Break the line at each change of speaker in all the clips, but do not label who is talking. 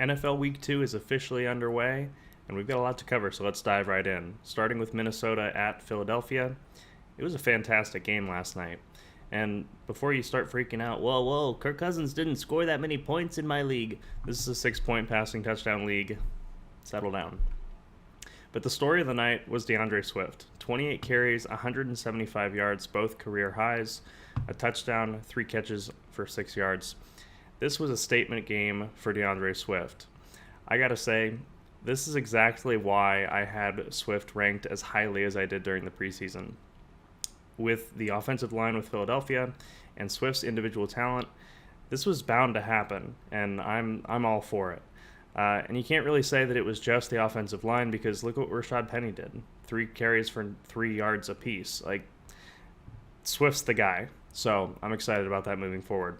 NFL Week 2 is officially underway, and we've got a lot to cover, so let's dive right in. Starting with Minnesota at Philadelphia. It was a fantastic game last night. And before you start freaking out, whoa, Kirk Cousins didn't score that many points in my league. This is a 6 point passing touchdown league. Settle down. But the story of the night was DeAndre Swift. 28 carries, 175 yards, both career highs, a touchdown, 3 catches for 6 yards. This was a statement game for DeAndre Swift. I gotta say, this is exactly why I had Swift ranked as highly as I did during the preseason. With the offensive line with Philadelphia and Swift's individual talent, this was bound to happen, and I'm all for it. And you can't really say that it was just the offensive line because look what Rashad Penny did. 3 carries for 3 yards apiece. Like, Swift's the guy. So I'm excited about that moving forward.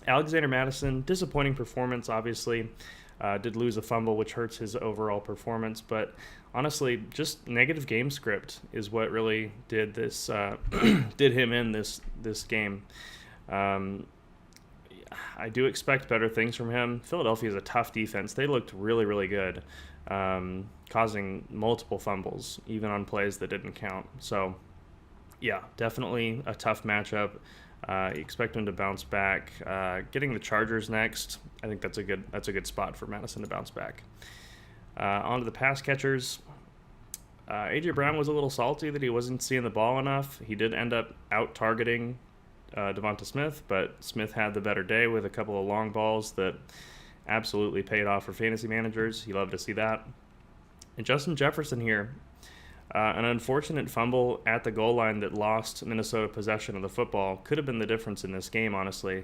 Alexander Mattison, disappointing performance, obviously. Did lose a fumble, which hurts his overall performance. But honestly, just negative game script is what really did this did him in this game. I do expect better things from him. Philadelphia is a tough defense. They looked really, really good, causing multiple fumbles, even on plays that didn't count. So, yeah, definitely a tough matchup. Expect him to bounce back. Getting the Chargers next, I think that's a good spot for Madison to bounce back. On to the pass catchers. A.J. Brown was a little salty that he wasn't seeing the ball enough. He did end up out-targeting Devonta Smith, but Smith had the better day with a couple of long balls that absolutely paid off for fantasy managers. You love to see that. And Justin Jefferson here, an unfortunate fumble at the goal line that lost Minnesota possession of the football. Could have been the difference in this game, honestly.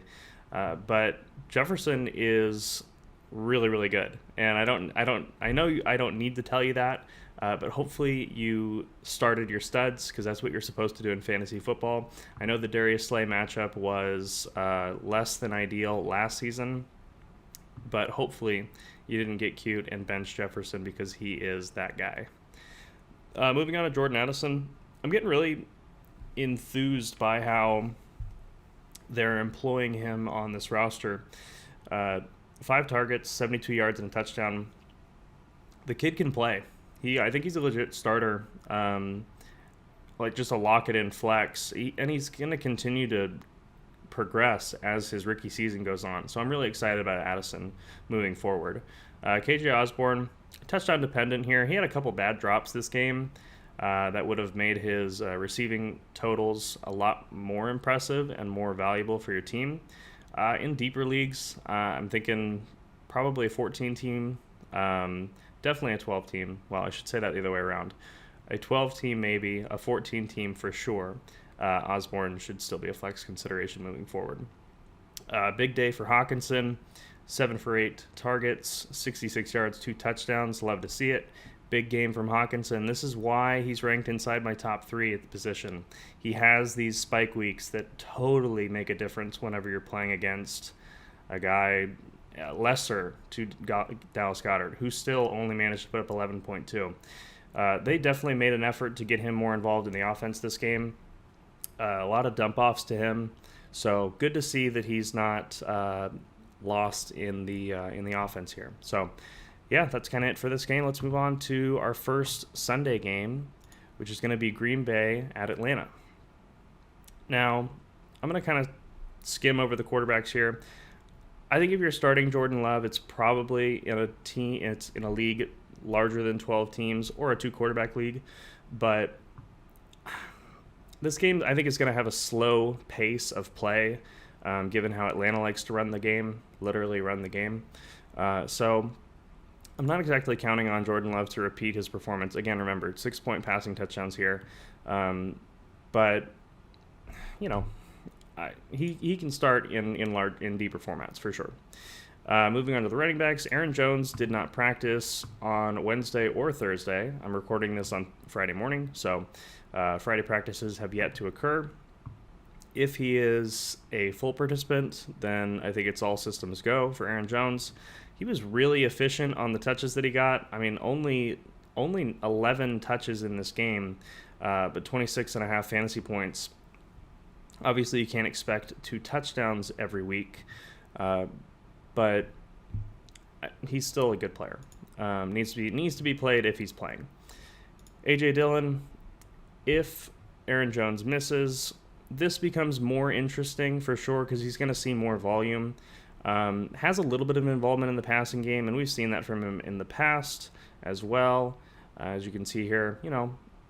But Jefferson is really, really good, and I know I don't need to tell you that. But hopefully you started your studs because that's what you're supposed to do in fantasy football. I know the Darius Slay matchup was less than ideal last season, but hopefully you didn't get cute and bench Jefferson because he is that guy. Moving on to Jordan Addison, I'm getting really enthused by how they're employing him on this roster. 5 targets, 72 yards, and a touchdown. The kid can play. I think he's a legit starter, like just a lock-it-in flex, and he's going to continue to progress as his rookie season goes on. So I'm really excited about Addison moving forward. KJ Osborne, touchdown dependent here. He had a couple bad drops this game that would have made his receiving totals a lot more impressive and more valuable for your team. In deeper leagues, I'm thinking probably a 14 team. Definitely a 12 team. Well, I should say that the other way around. A 12 team maybe, a 14 team for sure. Osborne should still be a flex consideration moving forward. Big day for Hawkinson. 7 for 8 targets, 66 yards, 2 touchdowns. Love to see it. Big game from Hawkinson. This is why he's ranked inside my top 3 at the position. He has these spike weeks that totally make a difference whenever you're playing against a guy lesser to Dallas Goedert, who still only managed to put up 11.2. They definitely made an effort to get him more involved in the offense this game. A lot of dump-offs to him, so good to see that he's not lost in the offense here. So, yeah, that's kind of it for this game. Let's move on to our first Sunday game, which is going to be Green Bay at Atlanta. Now, I'm going to kind of skim over the quarterbacks here. I think if you're starting Jordan Love, it's probably in a league larger than 12 teams or a 2-quarterback league. But this game, I think, is going to have a slow pace of play, given how Atlanta likes to run the game, literally run the game. So I'm not exactly counting on Jordan Love to repeat his performance. Again, remember, 6-point passing touchdowns here. But, you know, he can start in deeper formats for sure. Moving on to the running backs, Aaron Jones did not practice on Wednesday or Thursday. I'm recording this on Friday morning, so Friday practices have yet to occur. If he is a full participant, then I think it's all systems go for Aaron Jones. He was really efficient on the touches that he got. I mean, only 11 touches in this game, but 26.5 fantasy points. Obviously, you can't expect 2 touchdowns every week, but he's still a good player. Needs to be played if he's playing. A.J. Dillon, if Aaron Jones misses, this becomes more interesting for sure because he's going to see more volume. Has a little bit of involvement in the passing game, and we've seen that from him in the past as well. As you can see here,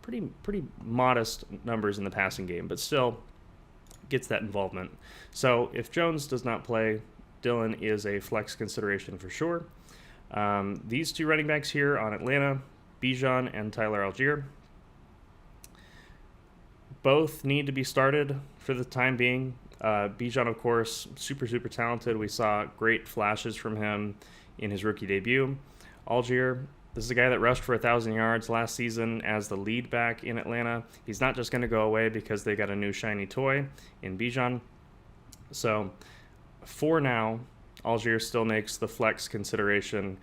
pretty modest numbers in the passing game, but still gets that involvement. So if Jones does not play, Dillon is a flex consideration for sure. These two running backs here on Atlanta, Bijan and Tyler Algier, both need to be started for the time being. Bijan, of course, super talented. We saw great flashes from him in his rookie debut. Algier, this is a guy that rushed for 1,000 yards last season as the lead back in Atlanta. He's not just going to go away because they got a new shiny toy in Bijan. So for now, Algier still makes the flex consideration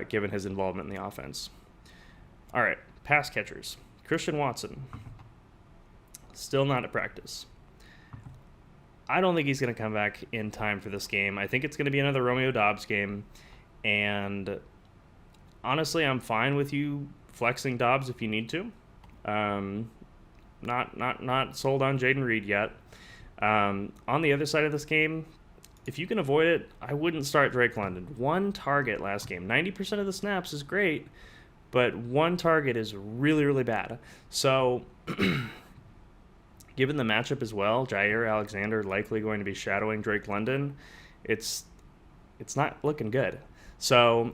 given his involvement in the offense. All right, pass catchers. Christian Watson, still not at practice. I don't think he's going to come back in time for this game. I think it's going to be another Romeo Doubs game. And honestly, I'm fine with you flexing Doubs if you need to. Not sold on Jaden Reed yet. On the other side of this game, if you can avoid it, I wouldn't start Drake London. 1 target last game. 90% of the snaps is great, but 1 target is really, really bad. So given the matchup as well, Jair Alexander likely going to be shadowing Drake London, it's not looking good. So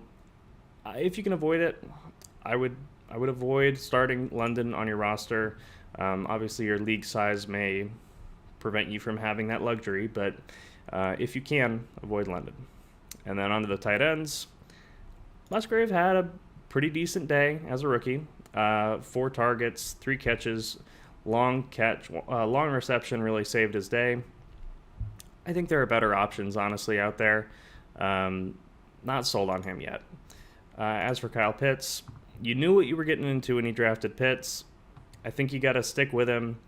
if you can avoid it, I would avoid starting London on your roster. Obviously, your league size may prevent you from having that luxury, but if you can, avoid London. And then on to the tight ends. Musgrave had a pretty decent day as a rookie. 4 targets, 3 catches, long reception really saved his day. I think there are better options, honestly, out there. Not sold on him yet. As for Kyle Pitts, you knew what you were getting into when you drafted Pitts. I think you got to stick with him.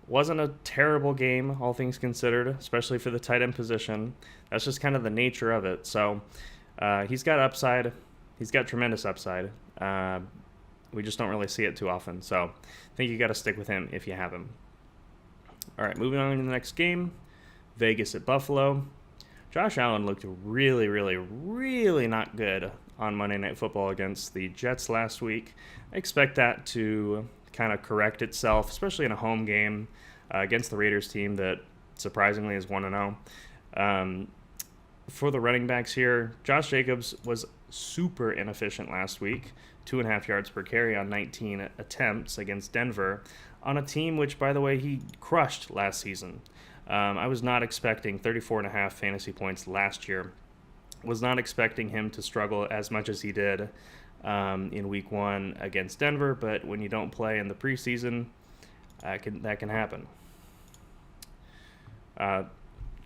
Wasn't a terrible game, all things considered, especially for the tight end position. That's just kind of the nature of it. So he's got upside. He's got tremendous upside. We just don't really see it too often. So I think you got to stick with him if you have him. All right, moving on to the next game. Vegas at Buffalo. Josh Allen looked really, really, really not good on Monday Night Football against the Jets last week. I expect that to kind of correct itself, especially in a home game against the Raiders team that surprisingly is 1-0. For the running backs here, Josh Jacobs was super inefficient last week, 2.5 yards per carry on 19 attempts against Denver on a team which, by the way, he crushed last season. I was not expecting 34.5 fantasy points last year. Was not expecting him to struggle as much as he did in week 1 against Denver, but when you don't play in the preseason, that can happen.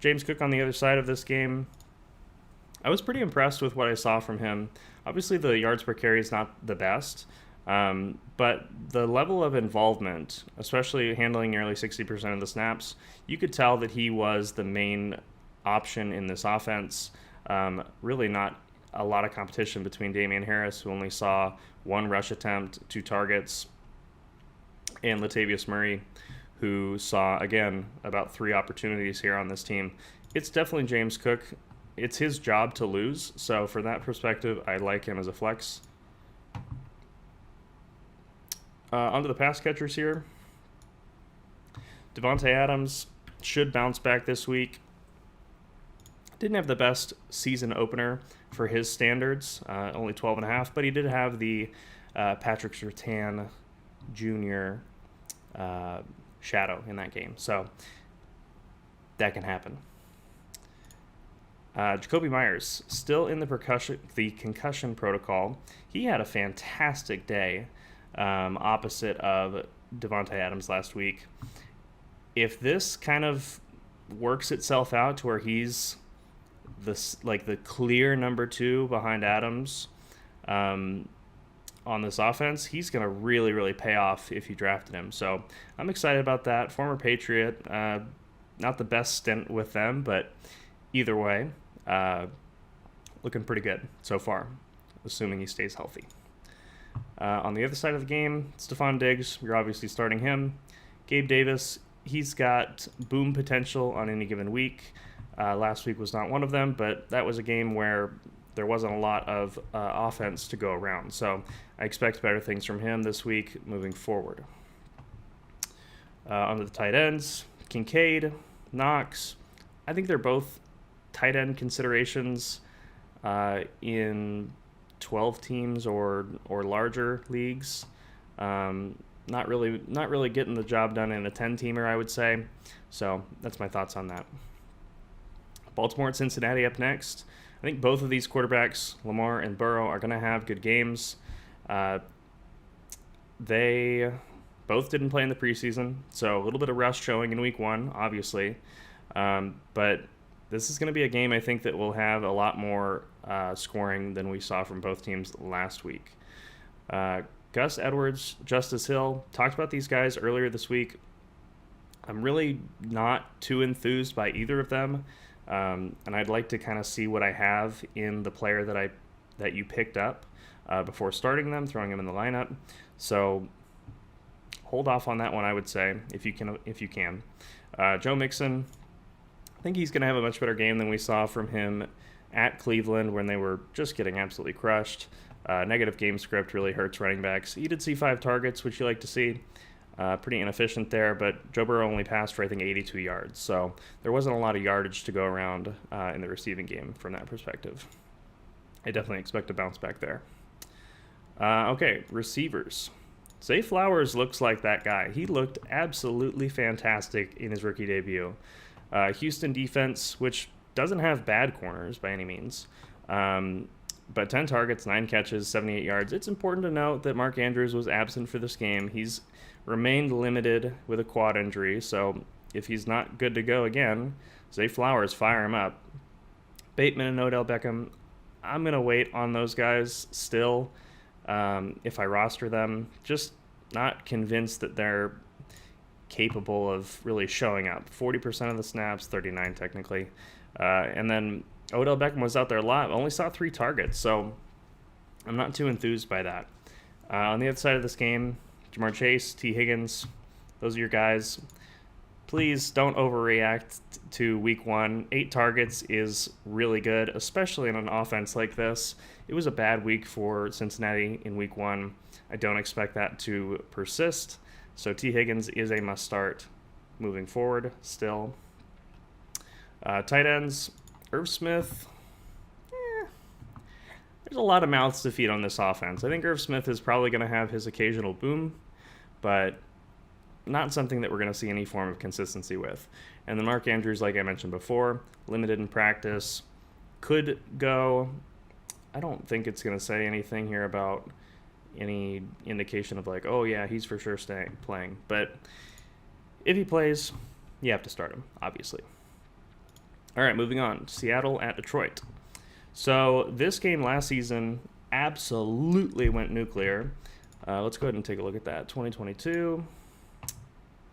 James Cook on the other side of this game, I was pretty impressed with what I saw from him. Obviously, the yards per carry is not the best, but the level of involvement, especially handling nearly 60% of the snaps, you could tell that he was the main option in this offense. Really not a lot of competition between Damian Harris, who only saw 1 rush attempt, 2 targets, and Latavius Murray, who saw, again, about 3 opportunities here on this team. It's definitely James Cook. It's his job to lose, so from that perspective, I like him as a flex. Onto the pass catchers here. Devontae Adams should bounce back this week. Didn't have the best season opener for his standards, only 12.5, but he did have the Patrick Surtain Jr. Shadow in that game, so that can happen. Jacoby Myers, still in the concussion protocol. He had a fantastic day opposite of Devontae Adams last week. If this kind of works itself out to where he's the clear number 2 behind Adams on this offense, he's going to really, really pay off if you drafted him. So I'm excited about that. Former Patriot, not the best stint with them, but either way, looking pretty good so far, assuming he stays healthy. On the other side of the game, Stephon Diggs, you're obviously starting him. Gabe Davis, he's got boom potential on any given week. Last week was not one of them, but that was a game where there wasn't a lot of offense to go around. So I expect better things from him this week moving forward. On to the tight ends, Kincaid, Knox. I think they're both tight end considerations in 12 teams or larger leagues. Not really getting the job done in a 10-teamer, I would say. So that's my thoughts on that. Baltimore and Cincinnati up next. I think both of these quarterbacks, Lamar and Burrow, are going to have good games. They both didn't play in the preseason, so a little bit of rust showing in week 1, obviously. But this is going to be a game, I think, that will have a lot more scoring than we saw from both teams last week. Gus Edwards, Justice Hill, talked about these guys earlier this week. I'm really not too enthused by either of them, and I'd like to kind of see what I have in the player that you picked up before starting them, throwing them in the lineup. So hold off on that one, I would say, if you can. Joe Mixon, I think he's going to have a much better game than we saw from him at Cleveland when they were just getting absolutely crushed. Negative game script really hurts running backs. He did see 5 targets, which you like to see. Pretty inefficient there, but Joe Burrow only passed for, I think, 82 yards. So there wasn't a lot of yardage to go around in the receiving game from that perspective. I definitely expect a bounce back there. Okay, receivers. Zay Flowers looks like that guy. He looked absolutely fantastic in his rookie debut. Houston defense, which doesn't have bad corners by any means, but 10 targets, 9 catches, 78 yards. It's important to note that Mark Andrews was absent for this game. He's remained limited with a quad injury, so if he's not good to go again, Zay Flowers, fire him up. Bateman and Odell Beckham, I'm going to wait on those guys still if I roster them. Just not convinced that they're capable of really showing up. 40% of the snaps, 39 technically. And then Odell Beckham was out there a lot, only saw 3 targets, so I'm not too enthused by that. On the other side of this game, Jamar Chase, T. Higgins, those are your guys. Please don't overreact to week 1. 8 targets is really good, especially in an offense like this. It was a bad week for Cincinnati in week 1. I don't expect that to persist, so T. Higgins is a must-start moving forward still. Tight ends, Irv Smith, there's a lot of mouths to feed on this offense. I think Irv Smith is probably going to have his occasional boom, but not something that we're going to see any form of consistency with. And then Mark Andrews, like I mentioned before, limited in practice, could go. I don't think it's going to say anything here about any indication of like, oh yeah, he's for sure playing. But if he plays, you have to start him, obviously. All right, moving on. Seattle at Detroit. So this game last season absolutely went nuclear. Let's go ahead and take a look at that. 2022,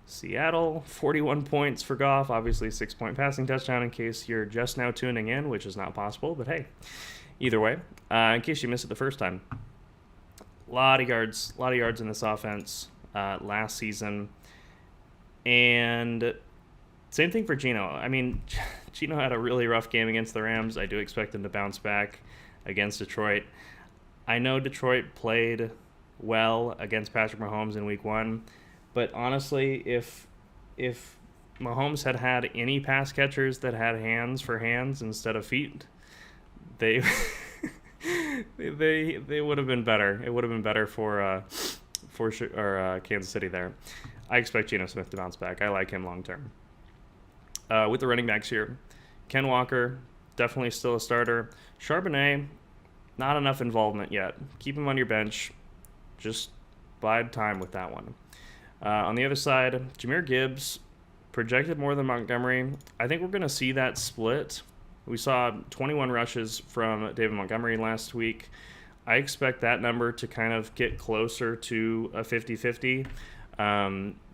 Seattle, 41 points for Goff. Obviously, 6-point passing touchdown in case you're just now tuning in, which is not possible. But hey, either way, in case you missed it the first time, a lot of yards in this offense last season. And same thing for Geno. I mean, Geno had a really rough game against the Rams. I do expect him to bounce back against Detroit. I know Detroit played well against Patrick Mahomes in week 1, but honestly, if Mahomes had any pass catchers that had hands for hands instead of feet, they they would have been better. It would have been better for Kansas City there. I expect Geno Smith to bounce back. I like him long term. With the running backs here, Ken Walker, definitely still a starter. Charbonnet, not enough involvement yet. Keep him on your bench. Just bide time with that one. On the other side, Jahmyr Gibbs, projected more than Montgomery. I think we're going to see that split. We saw 21 rushes from David Montgomery last week. I expect that number to kind of get closer to a 50-50.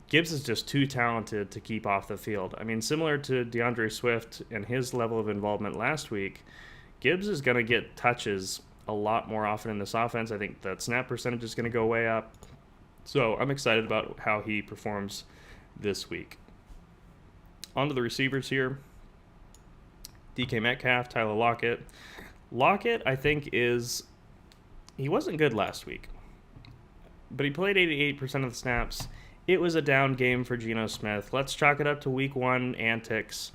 Gibbs is just too talented to keep off the field. I mean, similar to DeAndre Swift and his level of involvement last week, Gibbs is going to get touches a lot more often in this offense. I think that snap percentage is going to go way up. So I'm excited about how he performs this week. On to the receivers here. DK Metcalf, Tyler Lockett. Lockett, I think, he wasn't good last week, but he played 88% of the snaps. It was a down game for Geno Smith. Let's chalk it up to week 1 antics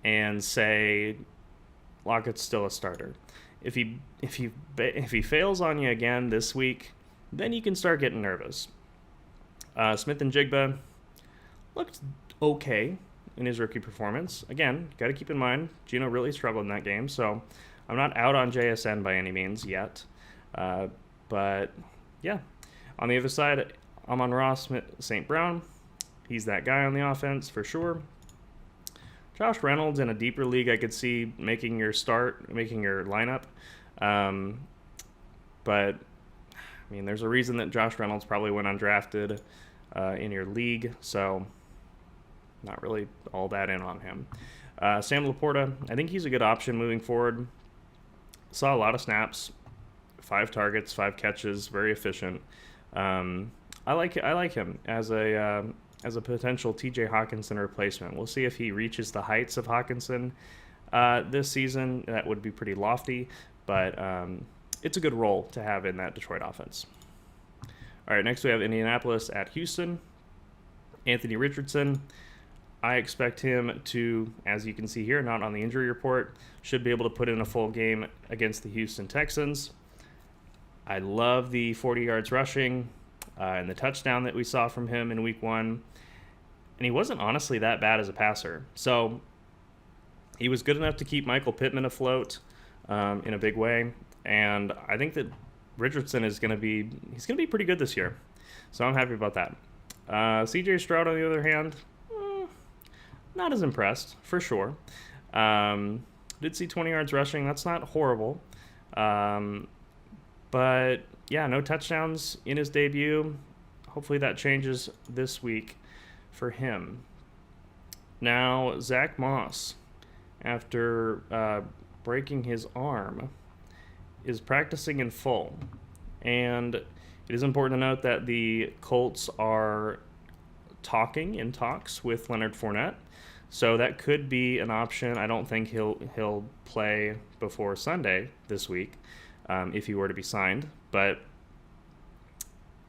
and say Lockett's still a starter. If he fails on you again this week, then you can start getting nervous. Smith and Jigba looked okay in his rookie performance. Again, got to keep in mind, Geno really struggled in that game, so I'm not out on JSN by any means yet. But, yeah. On the other side, Amon-Ra St. Brown. He's that guy on the offense for sure. Josh Reynolds in a deeper league, I could see making your lineup. But, I mean, there's a reason that Josh Reynolds probably went undrafted in your league, so not really all that in on him. Sam Laporta, I think he's a good option moving forward. Saw a lot of snaps, 5 targets, 5 catches, very efficient. I like him as a potential T.J. Hawkinson replacement. We'll see if he reaches the heights of Hawkinson this season. That would be pretty lofty, but it's a good role to have in that Detroit offense. All right, next we have Indianapolis at Houston. Anthony Richardson. I expect him to, as you can see here, not on the injury report, should be able to put in a full game against the Houston Texans. I love the 40 yards rushing and the touchdown that we saw from him in week 1. And he wasn't honestly that bad as a passer. So he was good enough to keep Michael Pittman afloat in a big way. And I think that Richardson he's going to be pretty good this year. So I'm happy about that. CJ Stroud, on the other hand, not as impressed, for sure. Did see 20 yards rushing. That's not horrible. But, yeah, no touchdowns in his debut. Hopefully that changes this week for him. Now, Zach Moss, after breaking his arm, is practicing in full. And it is important to note that the Colts are in talks with Leonard Fournette. So that could be an option. I don't think he'll play before Sunday this week if he were to be signed. But,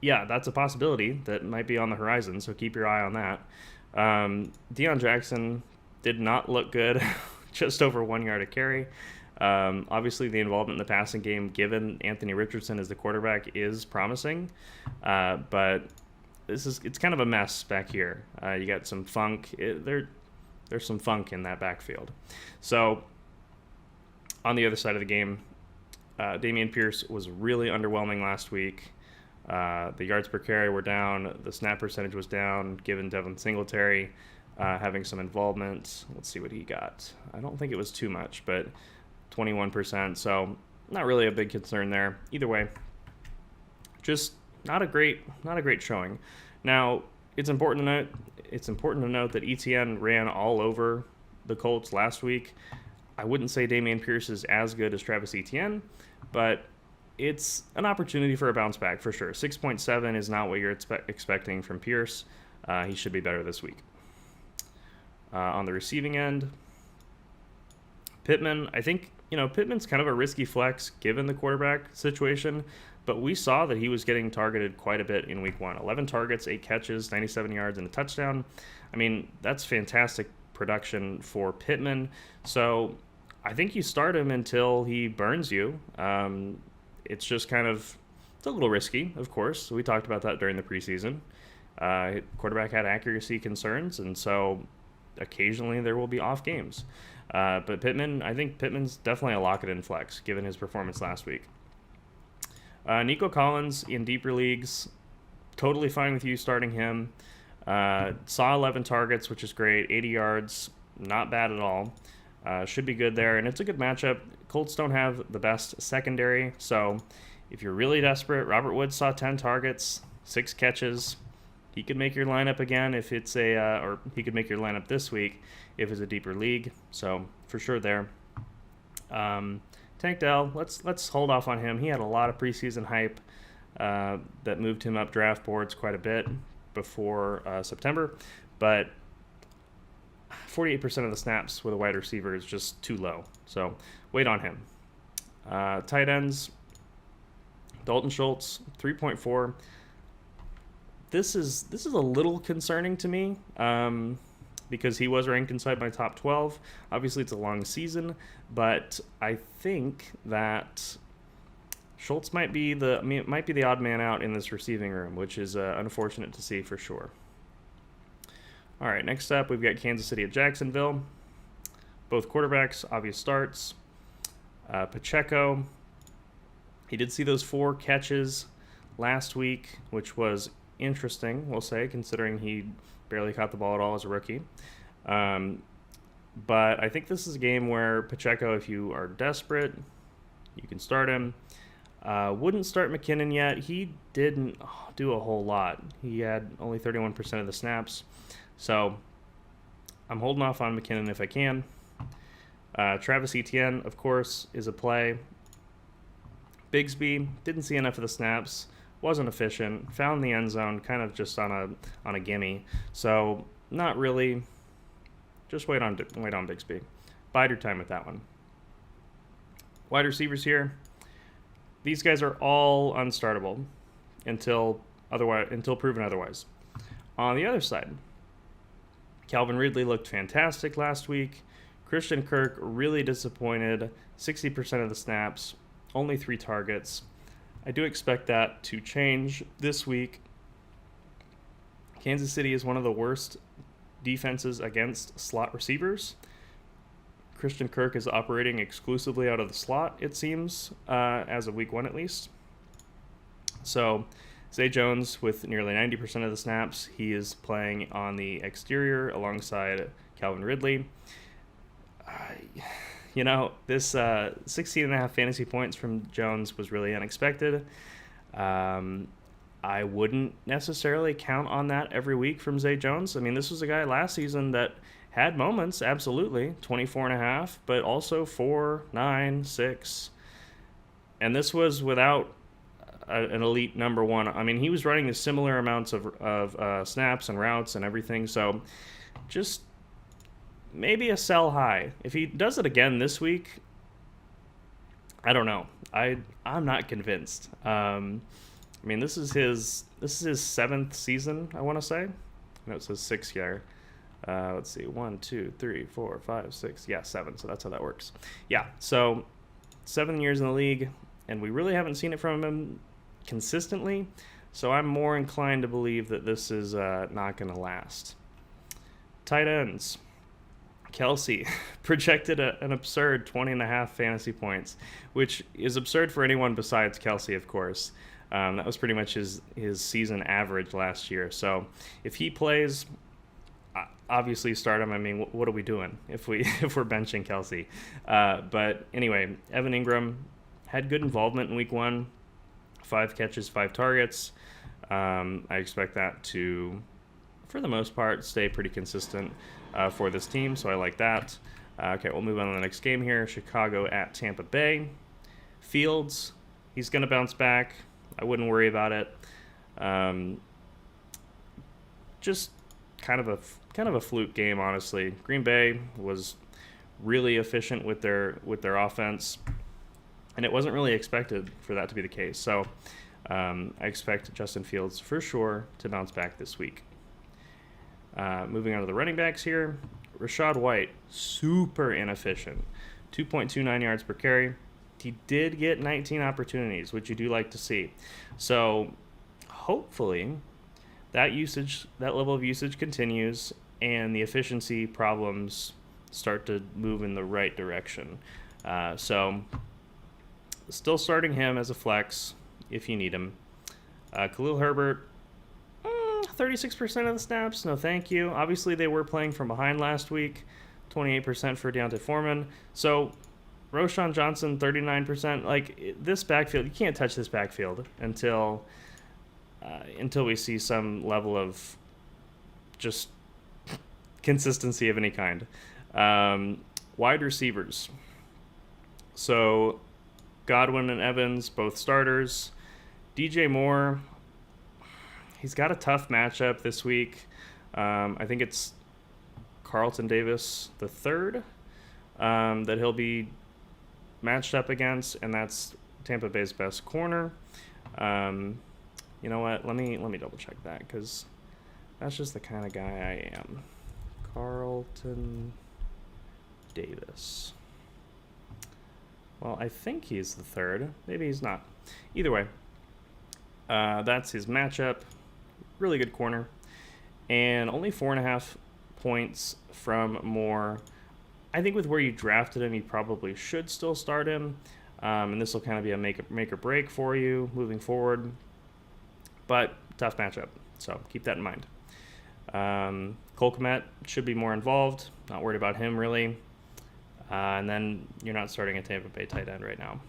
yeah, that's a possibility that might be on the horizon, so keep your eye on that. Deion Jackson did not look good, just over 1 yard a carry. Obviously, the involvement in the passing game, given Anthony Richardson as the quarterback, is promising. But it's kind of a mess back here. You got some funk. There's some funk in that backfield. So, on the other side of the game, Dameon Pierce was really underwhelming last week. The yards per carry were down. The snap percentage was down, given Devin Singletary having some involvement. Let's see what he got. I don't think it was too much, but 21%. So, not really a big concern there. Either way, just not a great showing. Now, it's important to note that ETN ran all over the Colts last week. I wouldn't say Dameon Pierce is as good as Travis Etienne, but it's an opportunity for a bounce back for sure. 6.7 is not what you're expecting from Pierce. He should be better this week. On the receiving end, Pittman, I think, Pittman's kind of a risky flex given the quarterback situation, but we saw that he was getting targeted quite a bit in week 1. 11 targets, 8 catches, 97 yards, and a touchdown. I mean, that's fantastic production for Pittman. So I think you start him until he burns you. It's just it's a little risky, of course. We talked about that during the preseason. Quarterback had accuracy concerns, and so occasionally there will be off games. But Pittman, I think Pittman's definitely a lock-it-in flex, given his performance last week. Nico Collins in deeper leagues, totally fine with you starting him. Saw 11 targets, which is great. 80 yards, not bad at all. Should be good there, and it's a good matchup. Colts don't have the best secondary, so if you're really desperate, Robert Woods saw 10 targets, 6 catches. He could make your lineup again if it's or he could make your lineup this week if it's a deeper league. So for sure there. Tank Dell, let's hold off on him. He had a lot of preseason hype that moved him up draft boards quite a bit before September, but 48% of the snaps with a wide receiver is just too low. So wait on him. Tight ends, Dalton Schultz, 3.4. This is a little concerning to me because he was ranked inside my top 12. Obviously, it's a long season, but I think that Schultz might be the odd man out in this receiving room, which is unfortunate to see for sure. All right, next up, we've got Kansas City at Jacksonville. Both quarterbacks, obvious starts. Pacheco, he did see those 4 catches last week, which was interesting, we'll say, considering he barely caught the ball at all as a rookie. But I think this is a game where Pacheco, if you are desperate, you can start him. Wouldn't start McKinnon yet. He didn't do a whole lot. He had only 31% of the snaps. So I'm holding off on McKinnon if I can. Travis Etienne, of course, is a play. Bigsby, didn't see enough of the snaps. Wasn't efficient. Found the end zone kind of just on a gimme. So not really. Just wait on Bigsby. Bide your time with that one. Wide receivers here. These guys are all unstartable until proven otherwise. On the other side, Calvin Ridley looked fantastic last week. Christian Kirk really disappointed. 60% of the snaps, only 3 targets. I do expect that to change this week. Kansas City is one of the worst defenses against slot receivers. Christian Kirk is operating exclusively out of the slot, it seems, as of week 1 at least. So Zay Jones, with nearly 90% of the snaps, he is playing on the exterior alongside Calvin Ridley. This 16.5 fantasy points from Jones was really unexpected. I wouldn't necessarily count on that every week from Zay Jones. I mean, this was a guy last season that had moments, absolutely, 24.5, but also 4, 9, 6. And this was without an elite number 1. I mean, he was running the similar amounts of snaps and routes and everything. So just maybe a sell high. If he does it again this week, I don't know. I'm not convinced. I mean, this is his 7th season, I want to say. No, it says 6 here. Let's see, 1, 2, 3, 4, 5, 6. Yeah, 7. So that's how that works. Yeah, so 7 years in the league, and we really haven't seen it from him consistently. So I'm more inclined to believe that this is not going to last. Tight ends. Kelsey projected an absurd 20.5 fantasy points, which is absurd for anyone besides Kelsey, of course. That was pretty much his season average last year. So if he plays, obviously start him. I mean, what are we doing if we're benching Kelsey? But anyway, Evan Ingram had good involvement in week 1, 5 catches, 5 targets. I expect that to, for the most part, stay pretty consistent for this team. So I like that. Okay, we'll move on to the next game here. Chicago at Tampa Bay. Fields, he's going to bounce back. I wouldn't worry about it. Just kind of a fluke game, honestly. Green Bay was really efficient with their offense, and it wasn't really expected for that to be the case. So I expect Justin Fields for sure to bounce back this week. Moving on to the running backs here. Rachaad White, super inefficient. 2.29 yards per carry. He did get 19 opportunities, which you do like to see. So hopefully that level of usage continues and the efficiency problems start to move in the right direction. So still starting him as a flex if you need him. Khalil Herbert, 36% of the snaps, no thank you. Obviously they were playing from behind last week, 28% for Deontay Foreman. So Roschon Johnson, 39%. Like, this backfield, you can't touch this backfield until we see some level of just consistency of any kind. Wide receivers. So Godwin and Evans, both starters. DJ Moore, he's got a tough matchup this week. I think it's Carlton Davis the third that he'll be matched up against, and that's Tampa Bay's best corner. You know what? Let me double check that, because that's just the kind of guy I am. Carlton Davis. Well, I think he's the third. Maybe he's not. Either way, that's his matchup. Really good corner. And only 4.5 points from Moore. I think with where you drafted him, you probably should still start him. And this will kind of be a make or break for you moving forward. But tough matchup, so keep that in mind. Cole Kmet should be more involved. Not worried about him, really. And then you're not starting a Tampa Bay tight end right now.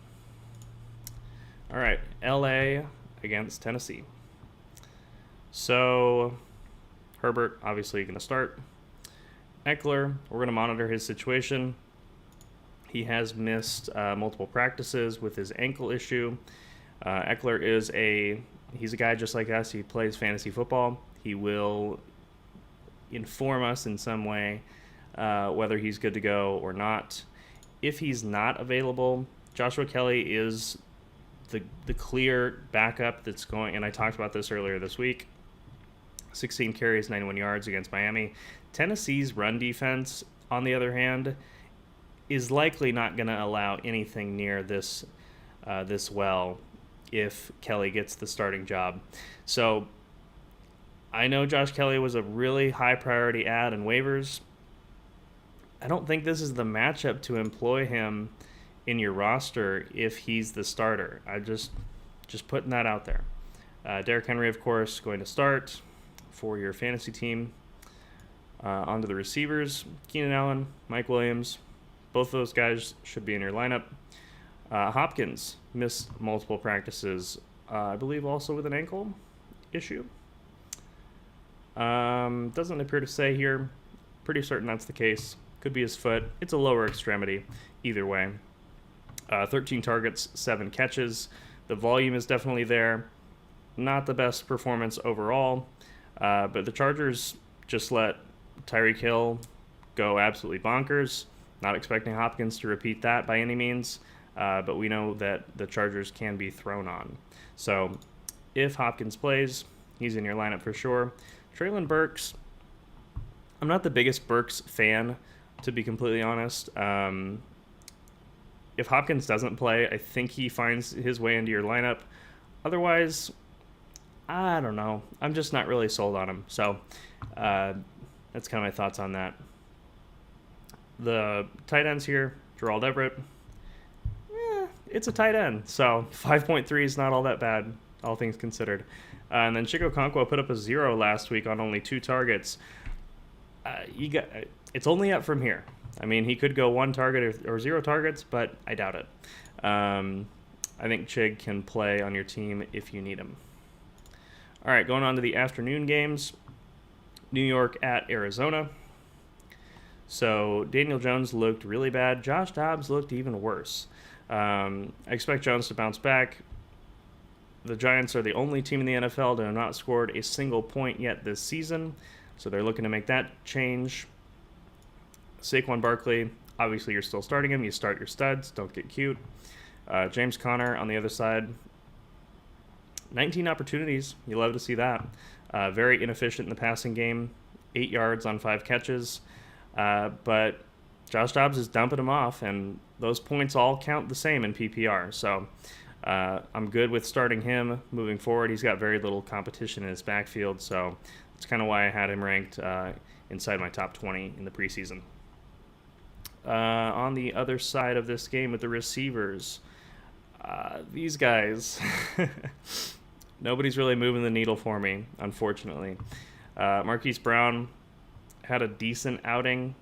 All right, LA against Tennessee. So Herbert, obviously going to start. Eckler, we're going to monitor his situation. He has missed multiple practices with his ankle issue. Eckler he's a guy just like us. He plays fantasy football. He will inform us in some way whether he's good to go or not. If he's not available, Joshua Kelly is the clear backup that's going, and I talked about this earlier this week. 16 carries, 91 yards against Miami. Tennessee's run defense, on the other hand, is likely not going to allow anything near this well if Kelly gets the starting job. So I know Josh Kelly was a really high priority ad in waivers. I don't think this is the matchup to employ him in your roster if he's the starter. I just putting that out there. Derrick Henry, of course, going to start for your fantasy team. Onto the receivers, Keenan Allen, Mike Williams. Both of those guys should be in your lineup. Hopkins missed multiple practices, I believe also with an ankle issue. Doesn't appear to say here. Pretty certain that's the case. Could be his foot. It's a lower extremity. Either way. 13 targets, 7 catches. The volume is definitely there. Not the best performance overall. But the Chargers just let Tyreek Hill go absolutely bonkers. Not expecting Hopkins to repeat that by any means. But we know that the Chargers can be thrown on. So if Hopkins plays, he's in your lineup for sure. Treylon Burks, I'm not the biggest Burks fan, to be completely honest. If Hopkins doesn't play, I think he finds his way into your lineup. Otherwise, I don't know. I'm just not really sold on him. So that's kind of my thoughts on that. The tight ends here, Gerald Everett. It's a tight end, so 5.3 is not all that bad, all things considered. And then Chico Okonkwo put up a 0 last week on only 2 targets. It's only up from here. I mean, he could go 1 target or 0 targets, but I doubt it. I think Chig can play on your team if you need him. All right, going on to the afternoon games. New York at Arizona. So Daniel Jones looked really bad. Josh Dobbs looked even worse. I expect Jones to bounce back. The Giants are the only team in the NFL to have not scored a single point yet this season, so they're looking to make that change. Saquon Barkley, obviously you're still starting him. You start your studs. Don't get cute. James Conner on the other side. 19 opportunities. You love to see that. Very inefficient in the passing game. 8 yards on 5 catches. But Josh Dobbs is dumping him off, and those points all count the same in PPR. So I'm good with starting him moving forward. He's got very little competition in his backfield, so that's kind of why I had him ranked inside my top 20 in the preseason. On the other side of this game with the receivers, these guys, nobody's really moving the needle for me, unfortunately. Marquise Brown had a decent outing.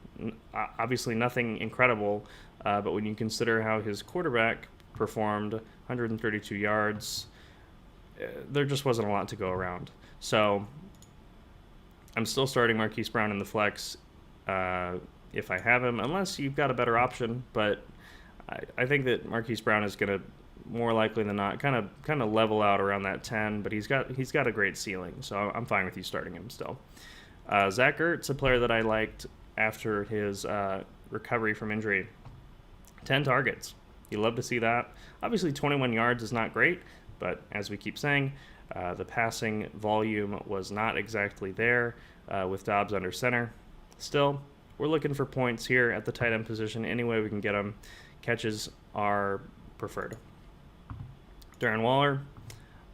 Obviously nothing incredible, but when you consider how his quarterback performed, 132 yards, there just wasn't a lot to go around. So I'm still starting Marquise Brown in the flex if I have him, unless you've got a better option. But I think that Marquise Brown is going to more likely than not kind of level out around that 10, but he's got a great ceiling, so I'm fine with you starting him still. Zach Ertz, a player that I liked after his recovery from injury. 10 targets. You love to see that. Obviously, 21 yards is not great, but as we keep saying, the passing volume was not exactly there with Dobbs under center. Still, we're looking for points here at the tight end position any way we can get them. Catches are preferred. Darren Waller,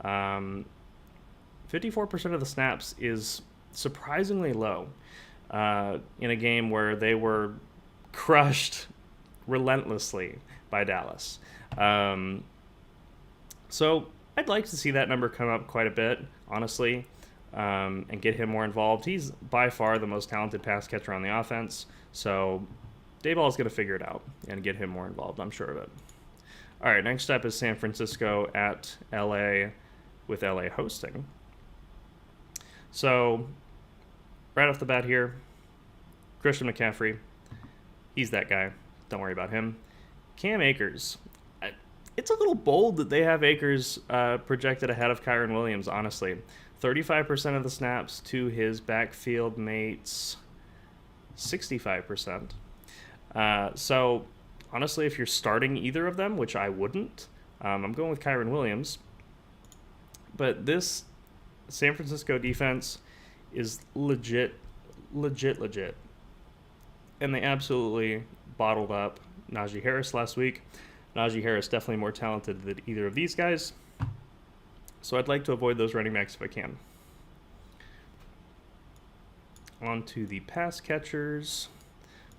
54% of the snaps is surprisingly low in a game where they were crushed relentlessly by Dallas. So I'd like to see that number come up quite a bit, honestly, and get him more involved. He's by far the most talented pass catcher on the offense, so Daboll is going to figure it out and get him more involved, I'm sure of it. All right, next up is San Francisco at LA with LA hosting. So right off the bat here, Christian McCaffrey, he's that guy. Don't worry about him. Cam Akers. It's a little bold that they have Akers projected ahead of Kyren Williams, honestly. 35% of the snaps to his backfield mates, 65%. So, honestly, if you're starting either of them, which I wouldn't, I'm going with Kyren Williams. But this San Francisco defense is legit. And they absolutely bottled up Najee Harris last week. Najee Harris definitely more talented than either of these guys. So I'd like to avoid those running backs if I can. On to the pass catchers.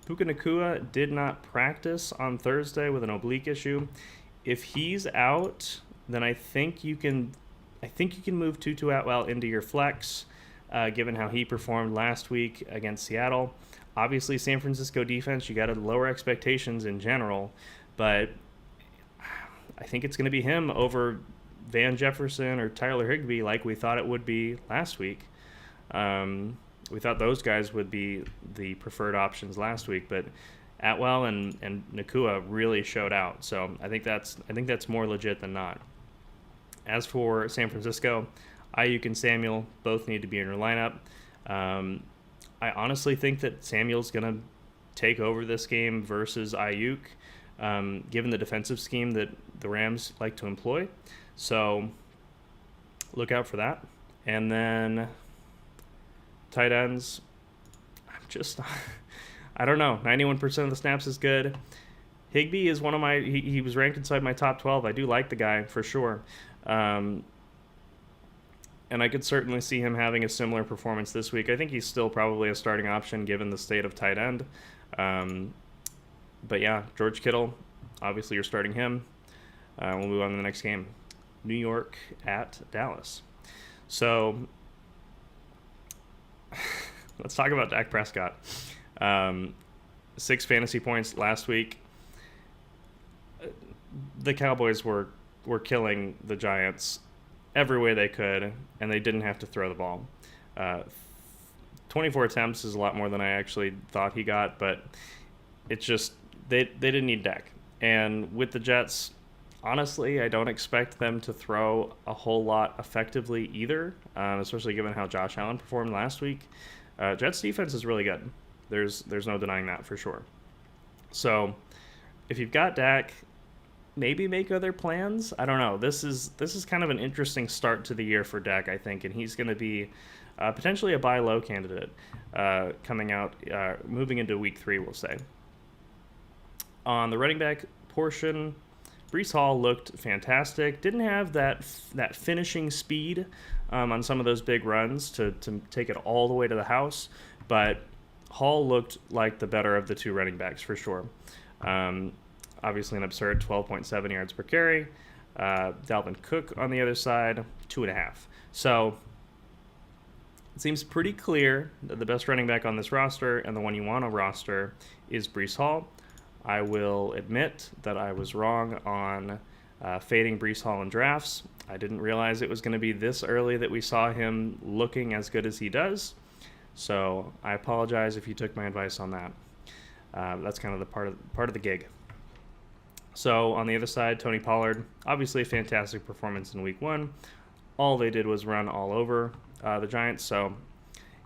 Puka Nacua did not practice on Thursday with an oblique issue. If he's out, then I think you can move Tutu Atwell into your flex, given how he performed last week against Seattle. Obviously, San Francisco defense, you got to lower expectations in general, but I think it's going to be him over Van Jefferson or Tyler Higbee like we thought it would be last week. We thought those guys would be the preferred options last week, but Atwell and Nacua really showed out. So I think that's more legit than not. As for San Francisco, Ayuk and Samuel both need to be in your lineup. I honestly think that Samuel's going to take over this game versus Ayuk, given the defensive scheme that the Rams like to employ. So look out for that. And then tight ends, I don't know. 91% of the snaps is good. Higbee is one of my, he was ranked inside my top 12. I do like the guy for sure. And I could certainly see him having a similar performance this week. I think he's still probably a starting option given the state of tight end. But yeah, George Kittle, obviously you're starting him. We'll move on to the next game. New York at Dallas. So let's talk about Dak Prescott. 6 fantasy points last week. The Cowboys were killing the Giants every way they could, and they didn't have to throw the ball. 24 attempts is a lot more than I actually thought he got, but it's just they didn't need Dak. And with the Jets, honestly, I don't expect them to throw a whole lot effectively either, especially given how Josh Allen performed last week. Jets defense is really good. There's no denying that for sure. So if you've got Dak, maybe make other plans. I don't know. This is kind of an interesting start to the year for Dak, I think, and he's going to be potentially a buy low candidate coming out, moving into week 3, we'll say. On the running back portion, Breece Hall looked fantastic. Didn't have that finishing speed on some of those big runs to take it all the way to the house, but Hall looked like the better of the 2 running backs for sure. Obviously an absurd 12.7 yards per carry. Dalvin Cook on the other side, 2.5. So it seems pretty clear that the best running back on this roster and the one you want to roster is Breece Hall. I will admit that I was wrong on fading Breece Hall in drafts. I didn't realize it was going to be this early that we saw him looking as good as he does. So I apologize if you took my advice on that. That's kind of the part of the gig. So on the other side, Tony Pollard, obviously a fantastic performance in week 1. All they did was run all over the Giants, so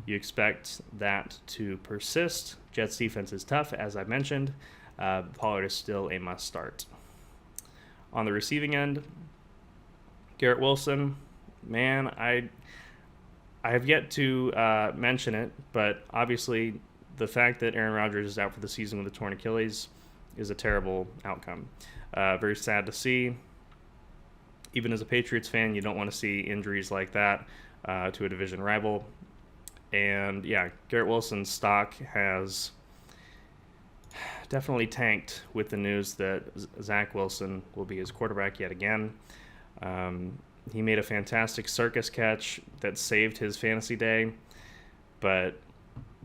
you expect that to persist. Jets defense is tough, as I mentioned. Pollard is still a must start. On the receiving end, Garrett Wilson, man, I have yet to mention it, but obviously the fact that Aaron Rodgers is out for the season with a torn Achilles is a terrible outcome. Very sad to see. Even as a Patriots fan, you don't want to see injuries like that to a division rival. And yeah, Garrett Wilson's stock has definitely tanked with the news that Zach Wilson will be his quarterback yet again. He made a fantastic circus catch that saved his fantasy day, but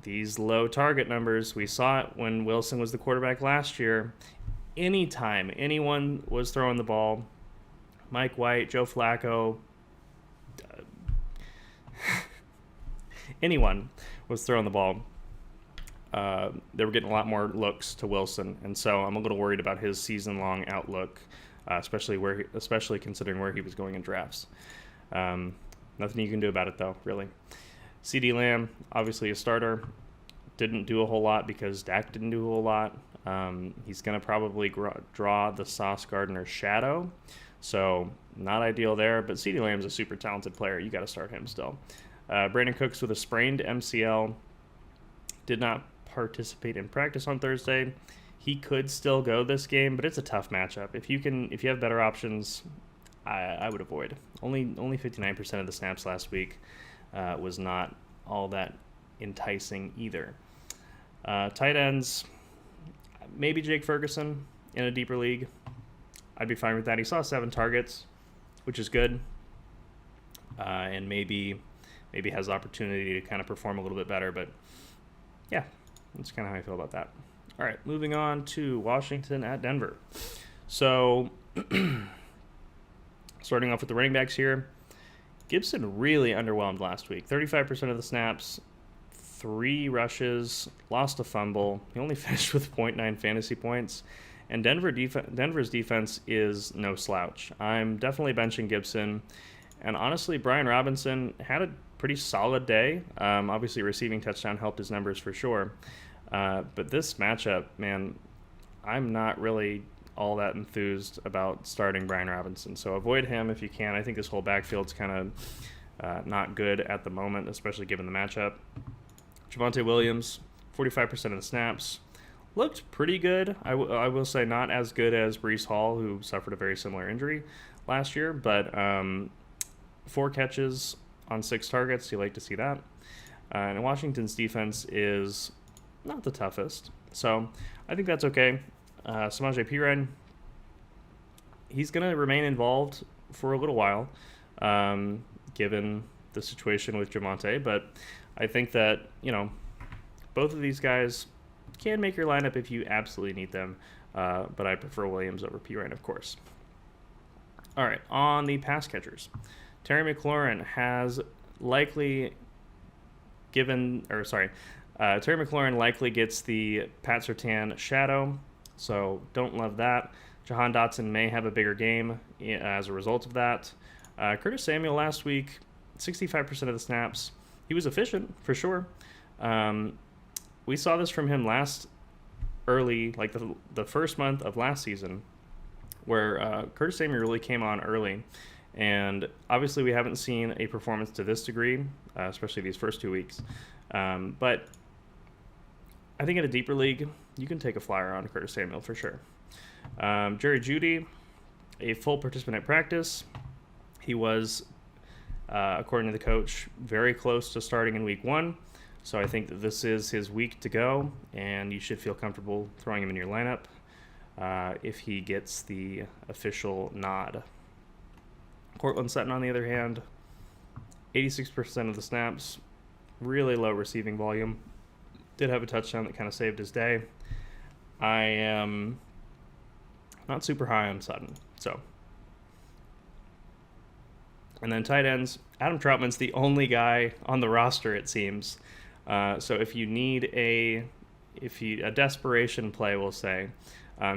these low target numbers, we saw it when Wilson was the quarterback last year. Anytime anyone was throwing the ball, Mike White, Joe Flacco, anyone was throwing the ball, they were getting a lot more looks to Wilson, and so I'm a little worried about his season-long outlook, especially considering where he was going in drafts. Nothing you can do about it, though, really. CeeDee Lamb, obviously a starter, didn't do a whole lot because Dak didn't do a whole lot. He's going to probably draw the Sauce Gardner shadow, so not ideal there, but CeeDee Lamb's a super talented player. You got to start him still. Brandon Cooks with a sprained MCL did not participate in practice on Thursday. He could still go this game, but it's a tough matchup. If you have better options, I would avoid. Only 59% of the snaps last week was not all that enticing either. Tight ends, maybe Jake Ferguson in a deeper league. I'd be fine with that. He saw 7 targets, which is good, and maybe has the opportunity to kind of perform a little bit better. But yeah, that's kind of how I feel about that. All right, moving on to Washington at Denver. So starting off with the running backs here, Gibson really underwhelmed last week. 35% of the snaps, 3 rushes, lost a fumble. He only finished with 0.9 fantasy points. And Denver's defense is no slouch. I'm definitely benching Gibson. And honestly, Brian Robinson had a pretty solid day. Obviously, receiving touchdown helped his numbers for sure. But this matchup, man, I'm not really all that enthused about starting Brian Robinson. So avoid him if you can. I think this whole backfield's kind of not good at the moment, especially given the matchup. Javonte Williams, 45% of the snaps. Looked pretty good. I will say not as good as Breece Hall, who suffered a very similar injury last year, but 4 catches on 6 targets. You like to see that. And Washington's defense is not the toughest, so I think that's okay. Samaje Perine, he's going to remain involved for a little while, given the situation with Javonte, but I think that, both of these guys can make your lineup if you absolutely need them, but I prefer Williams over Perine, of course. All right, on the pass catchers, Terry McLaurin has likely Terry McLaurin likely gets the Pat Surtain shadow, so don't love that. Jahan Dotson may have a bigger game as a result of that. Curtis Samuel last week, 65% of the snaps. He was efficient, for sure. We saw this from him early, like the first month of last season, where Curtis Samuel really came on early. And obviously we haven't seen a performance to this degree, especially these first 2 weeks. But I think in a deeper league, you can take a flyer on Curtis Samuel for sure. Jerry Jeudy, a full participant at practice. He was, according to the coach, very close to starting in week 1. So I think that this is his week to go, and you should feel comfortable throwing him in your lineup if he gets the official nod. Cortland Sutton, on the other hand, 86% of the snaps, really low receiving volume. Did have a touchdown that kind of saved his day. I am not super high on Sutton. And then tight ends, Adam Troutman's the only guy on the roster, it seems. So if you need a desperation play, we'll say,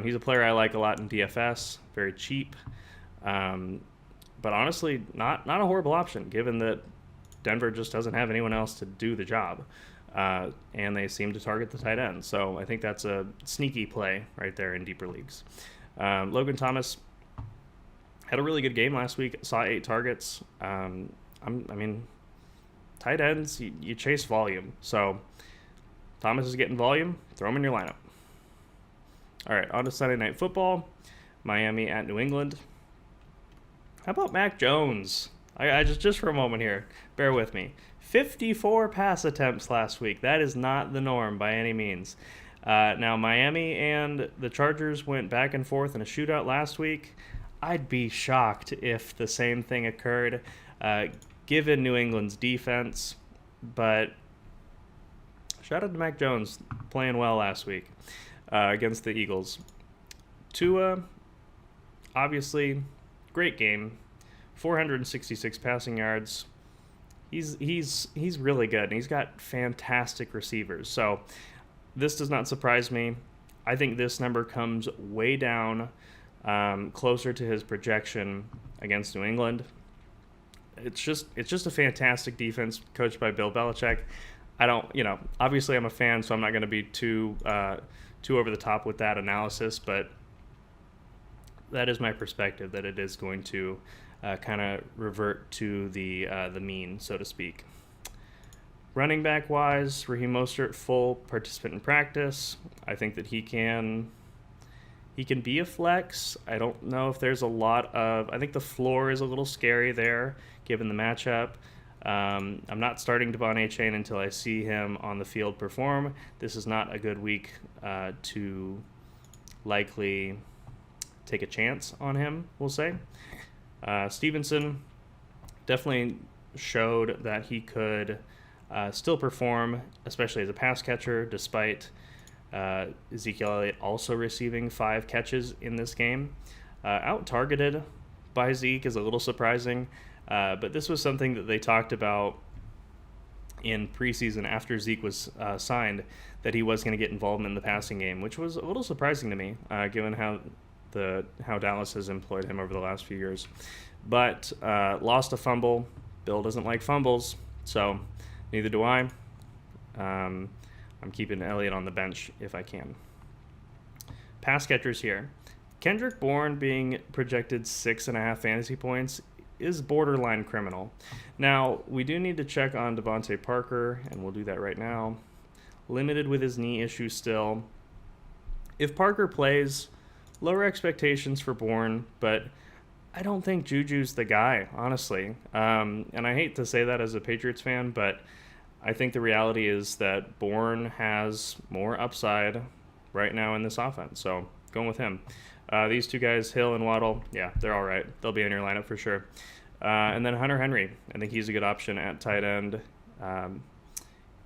He's a player I like a lot in DFS, very cheap. But honestly, not a horrible option, given that Denver just doesn't have anyone else to do the job. And they seem to target the tight end. So I think that's a sneaky play right there in deeper leagues. Logan Thomas had a really good game last week, saw 8 targets. I mean, tight ends, you chase volume. So Thomas is getting volume, throw him in your lineup. All right, on to Sunday Night Football. Miami at New England. How about Mac Jones? I just for a moment here, bear with me. 54 pass attempts last week. That is not the norm by any means. Now, Miami and the Chargers went back and forth in a shootout last week. I'd be shocked if the same thing occurred, given New England's defense. But shout out to Mac Jones, playing well last week against the Eagles. Tua, obviously, great game. 466 passing yards. He's really good, and he's got fantastic receivers. So this does not surprise me. I think this number comes way down, closer to his projection against New England. It's just a fantastic defense coached by Bill Belichick. Obviously I'm a fan, so I'm not going to be too over the top with that analysis, but that is my perspective, that it is going to kind of revert to the mean, so to speak. Running back wise, Raheem Mostert, full participant in practice. I think that he can be a flex. I don't know if there's a lot of. I think the floor is a little scary there, given the matchup. I'm not starting Devon Achane until I see him on the field perform. This is not a good week to likely take a chance on him, we'll say. Stevenson definitely showed that he could still perform, especially as a pass catcher, despite Ezekiel Elliott also receiving 5 catches in this game. Out-targeted by Zeke is a little surprising, but this was something that they talked about in preseason after Zeke was signed, that he was going to get involvement in the passing game, which was a little surprising to me, given how Dallas has employed him over the last few years. But lost a fumble. Bill doesn't like fumbles, so neither do I. I'm keeping Elliott on the bench if I can. Pass catchers here. Kendrick Bourne being projected 6.5 fantasy points is borderline criminal. Now, we do need to check on Devontae Parker, and we'll do that right now. Limited with his knee issue still. If Parker plays, lower expectations for Bourne, but I don't think Juju's the guy, honestly. And I hate to say that as a Patriots fan, but I think the reality is that Bourne has more upside right now in this offense. So going with him. These two guys, Hill and Waddle, yeah, they're all right. They'll be in your lineup for sure. And then Hunter Henry, I think he's a good option at tight end.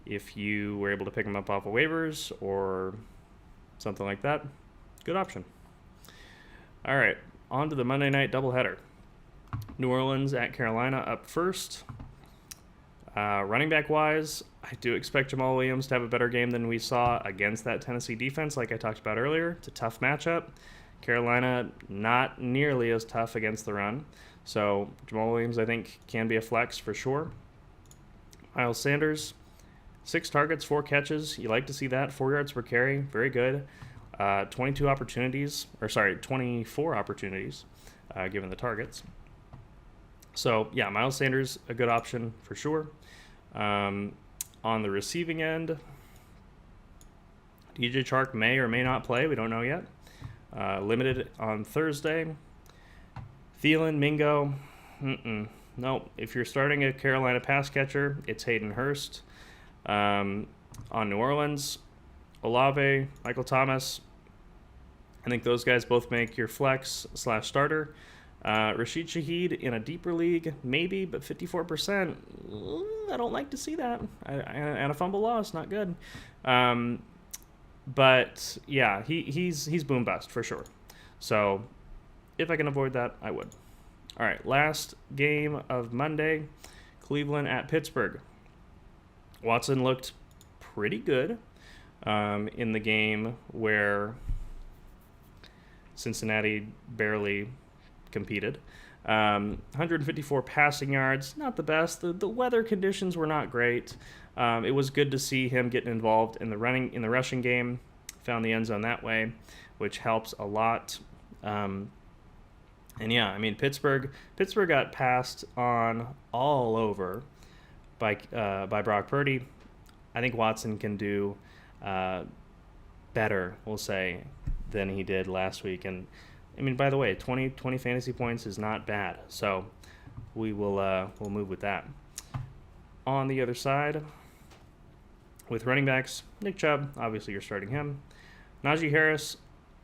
If you were able to pick him up off of waivers or something like that, good option. All right, on to the Monday night doubleheader. New Orleans at Carolina up first. Running back wise, I do expect Jamal Williams to have a better game than we saw against that Tennessee defense, like I talked about earlier. It's a tough matchup. Carolina not nearly as tough against the run. So Jamal Williams, I think, can be a flex for sure. Miles Sanders, 6 targets, 4 catches. You like to see that. 4 yards per carry. Very good. 24 opportunities, given the targets. So, yeah, Miles Sanders, a good option for sure. On the receiving end, DJ Chark may or may not play. We don't know yet. Limited on Thursday. Thielen, Mingo, no. If you're starting a Carolina pass catcher, it's Hayden Hurst. On New Orleans, Olave, Michael Thomas. I think those guys both make your flex/starter. Rashid Shaheed in a deeper league, maybe, but 54%. I don't like to see that. And a fumble loss, not good. But yeah, he's boom bust for sure. So if I can avoid that, I would. All right, last game of Monday, Cleveland at Pittsburgh. Watson looked pretty good in the game where Cincinnati barely competed. 154 passing yards, not the best. The weather conditions were not great. It was good to see him getting involved in the rushing game. Found the end zone that way, which helps a lot. And yeah, I mean Pittsburgh got passed on all over by Brock Purdy. I think Watson can do better, we'll say, than he did last week. And I mean, by the way, 20 fantasy points is not bad. So we'll move with that. On the other side, with running backs, Nick Chubb, obviously you're starting him. Najee Harris,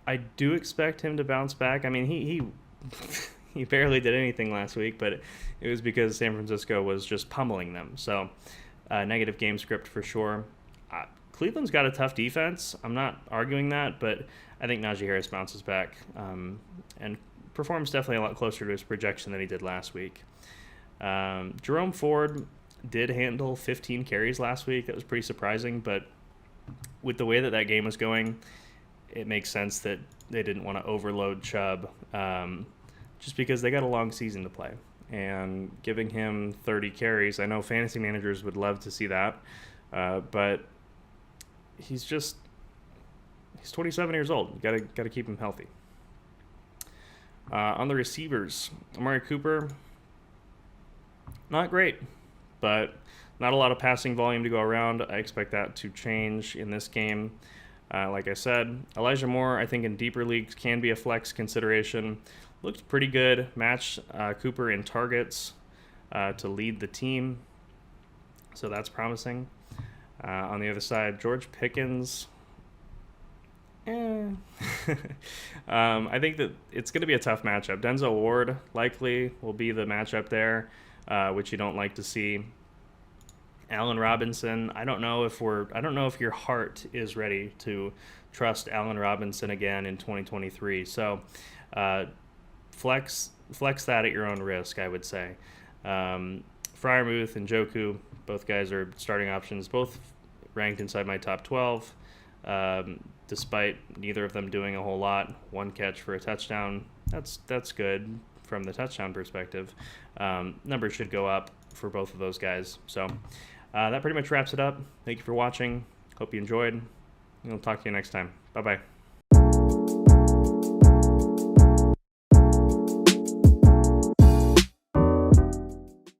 I do expect him to bounce back. I mean, he barely did anything last week, but it was because San Francisco was just pummeling them. So negative game script for sure. Cleveland's got a tough defense. I'm not arguing that, but I think Najee Harris bounces back and performs definitely a lot closer to his projection than he did last week. Jerome Ford did handle 15 carries last week. That was pretty surprising, but with the way that game was going, it makes sense that they didn't want to overload Chubb just because they got a long season to play. And giving him 30 carries, I know fantasy managers would love to see that, but he's 27 years old. You gotta keep him healthy. On the receivers, Amari Cooper, not great, but not a lot of passing volume to go around. I expect that to change in this game. Like I said, Elijah Moore, I think in deeper leagues can be a flex consideration. Looked pretty good. Matched Cooper in targets to lead the team, so that's promising. On the other side, George Pickens. I think that it's going to be a tough matchup. Denzel Ward likely will be the matchup there, which you don't like to see. Allen Robinson, I don't know if your heart is ready to trust Allen Robinson again in 2023. So flex that at your own risk, I would say. Freiermuth and Njoku, both guys are starting options, both ranked inside my top 12. Despite neither of them doing a whole lot, one catch for a touchdown, that's good from the touchdown perspective. Numbers should go up for both of those guys. So that pretty much wraps it up. Thank you for watching. Hope you enjoyed. We'll talk to you next time. Bye-bye.